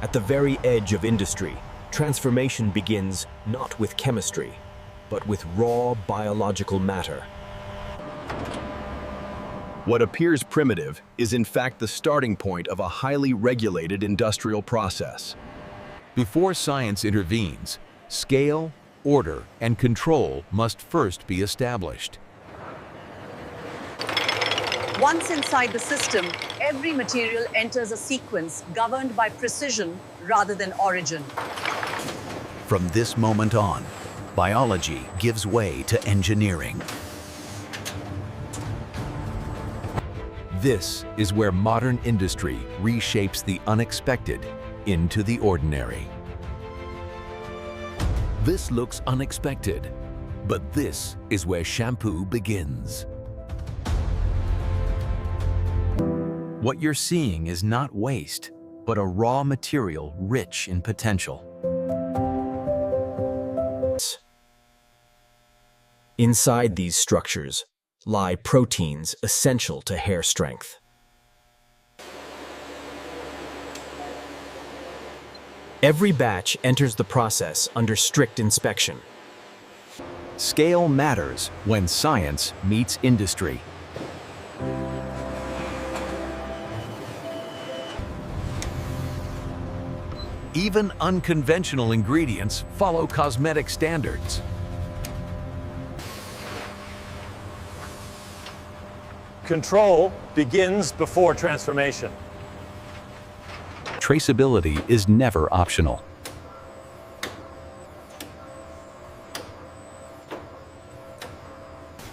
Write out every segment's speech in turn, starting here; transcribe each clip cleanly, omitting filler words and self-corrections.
At the very edge of industry, transformation begins not with chemistry, but with raw biological matter. What appears primitive is in fact the starting point of a highly regulated industrial process. Before science intervenes, scale, order, and control must first be established. Once inside the system, every material enters a sequence governed by precision rather than origin. From this moment on, biology gives way to engineering. This is where modern industry reshapes the unexpected into the ordinary. This looks unexpected, but this is where shampoo begins. What you're seeing is not waste, but a raw material rich in potential. Inside these structures lie proteins essential to hair strength. Every batch enters the process under strict inspection. Scale matters when science meets industry. Even unconventional ingredients follow cosmetic standards. Control begins before transformation. Traceability is never optional.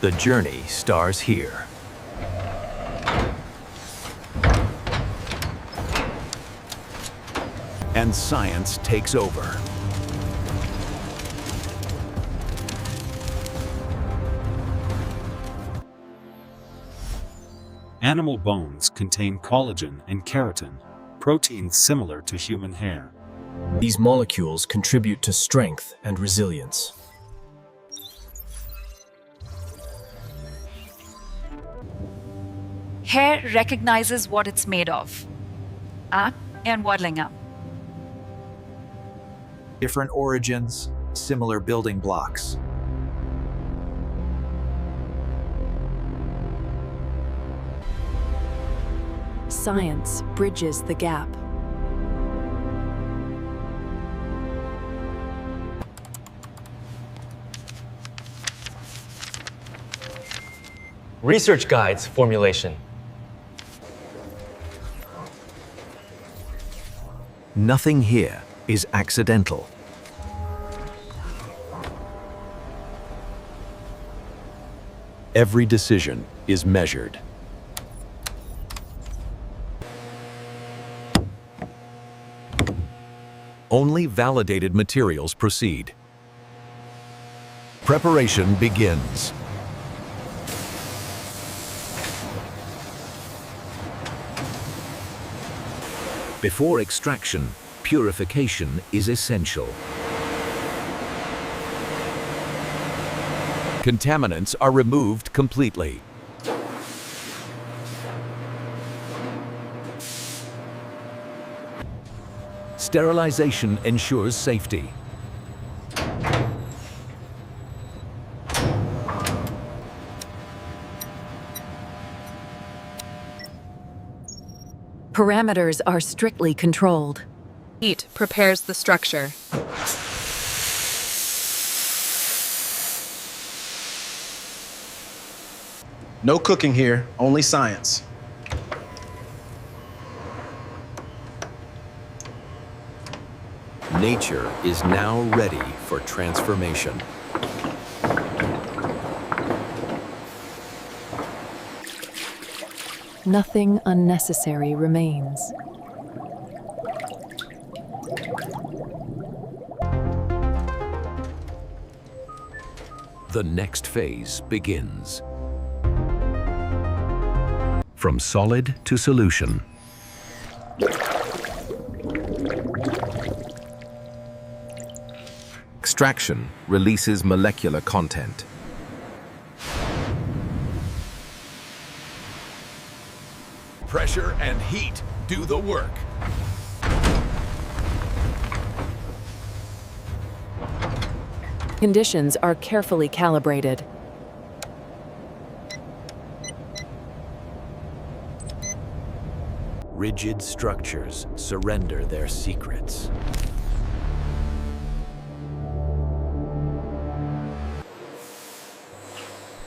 The journey starts here. And science takes over. Animal bones contain collagen and keratin, proteins similar to human hair. These molecules contribute to strength and resilience. Hair recognizes what it's made of. And waddling up. Different origins, similar building blocks. Science bridges the gap. Research guides formulation. Nothing here is accidental. Every decision is measured. Only validated materials proceed. Preparation begins. Before extraction, purification is essential. Contaminants are removed completely. Sterilization ensures safety. Parameters are strictly controlled. Heat prepares the structure. No cooking here, only science. Nature is now ready for transformation. Nothing unnecessary remains. The next phase begins. From solid to solution. Extraction releases molecular content. Pressure and heat do the work. Conditions are carefully calibrated. Rigid structures surrender their secrets.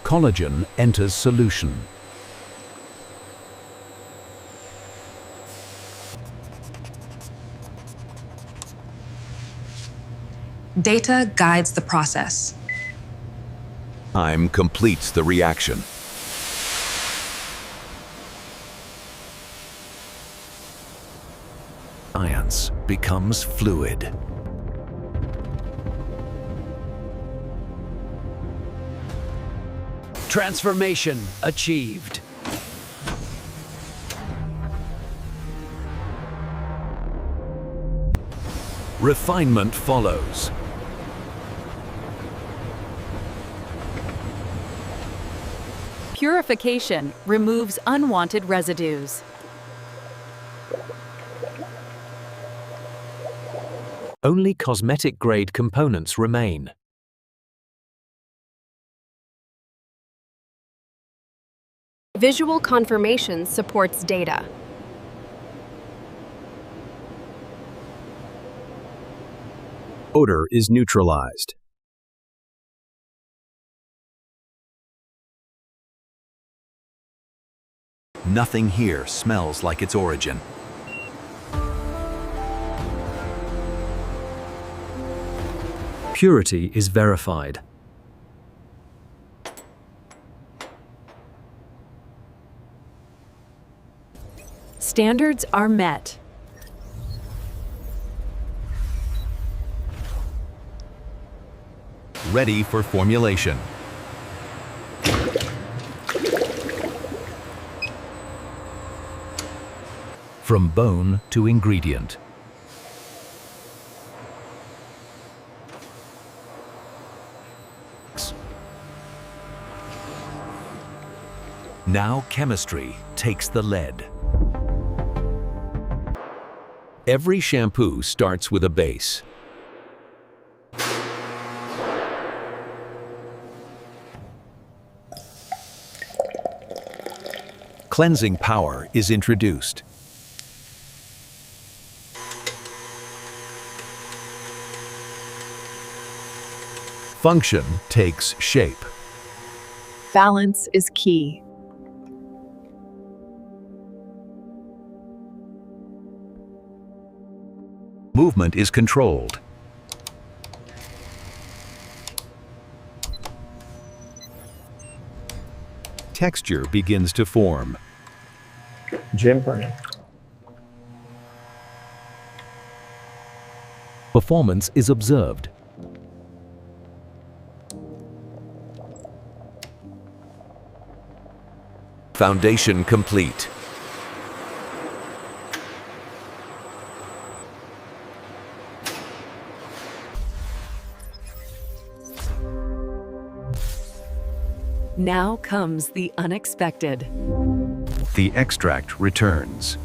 Collagen enters solution. Data guides the process. Time completes the reaction. Science becomes fluid. Transformation achieved. Refinement follows. Purification removes unwanted residues. Only cosmetic-grade components remain. Visual confirmation supports data. Odor is neutralized. Nothing here smells like its origin. Purity is verified. Standards are met. Ready for formulation. From bone to ingredient. Now chemistry takes the lead. Every shampoo starts with a base. Cleansing power is introduced. Function takes shape. Balance is key. Movement is controlled. Texture begins to form. Performance is observed. Foundation complete. Now comes the unexpected. The extract returns.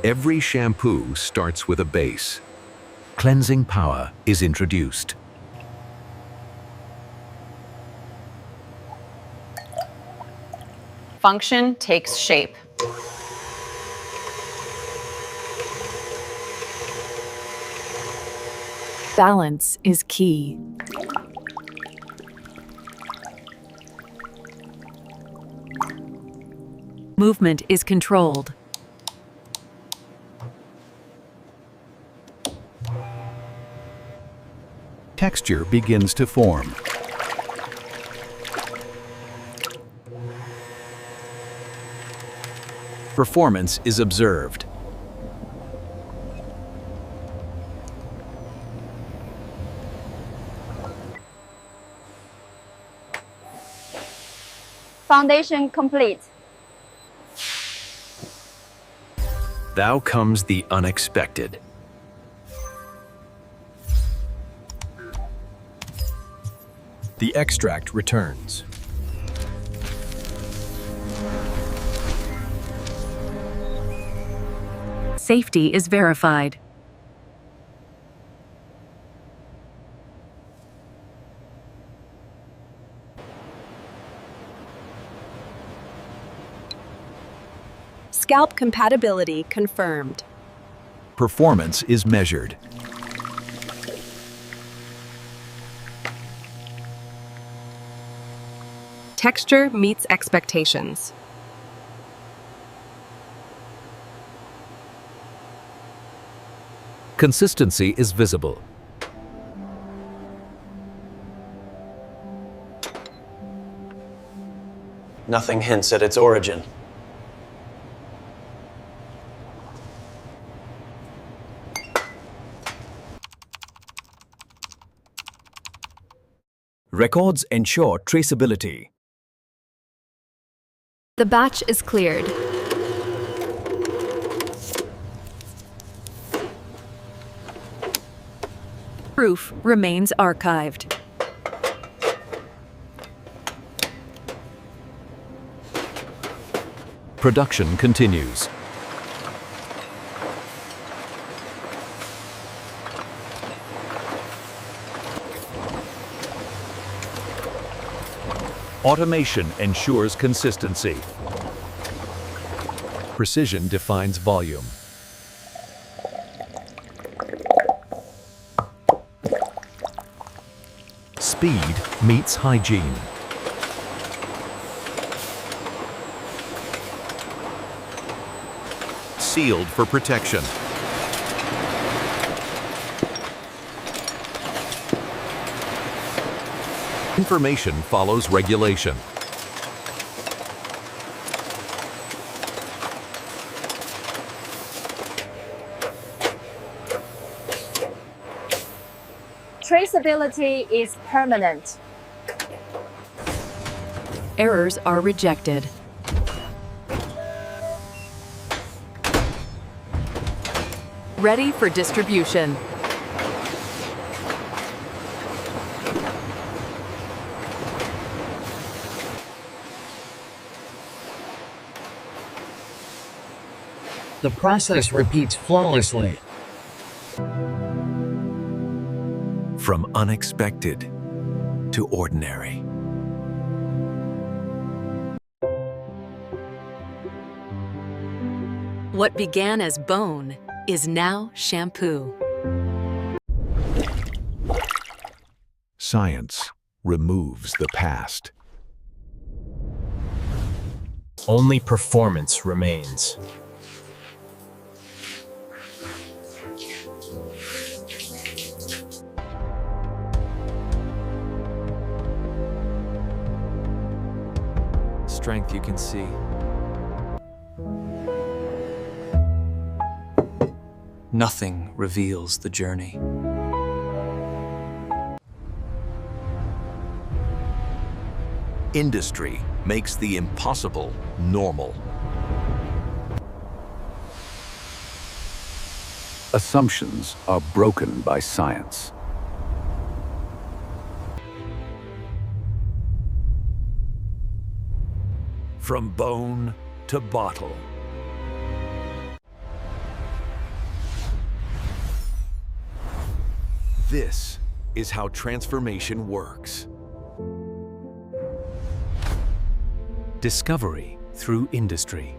Every shampoo starts with a base. Cleansing power is introduced. Function takes shape. Balance is key. Movement is controlled. Texture begins to form. Performance is observed. Foundation complete. Now comes the unexpected. The extract returns. Safety is verified. Scalp compatibility confirmed. Performance is measured. Texture meets expectations. Consistency is visible. Nothing hints at its origin. Records ensure traceability. The batch is cleared. Proof remains archived. Production continues. Automation ensures consistency. Precision defines volume. Speed meets hygiene. Sealed for protection. Information follows regulation. Traceability is permanent. Errors are rejected. Ready for distribution. The process repeats flawlessly. From unexpected to ordinary. What began as bone is now shampoo. Science removes the past. Only performance remains. Strength you can see. Nothing reveals the journey. Industry makes the impossible normal. Assumptions are broken by science. From bone to bottle. This is how transformation works. Discovery through industry.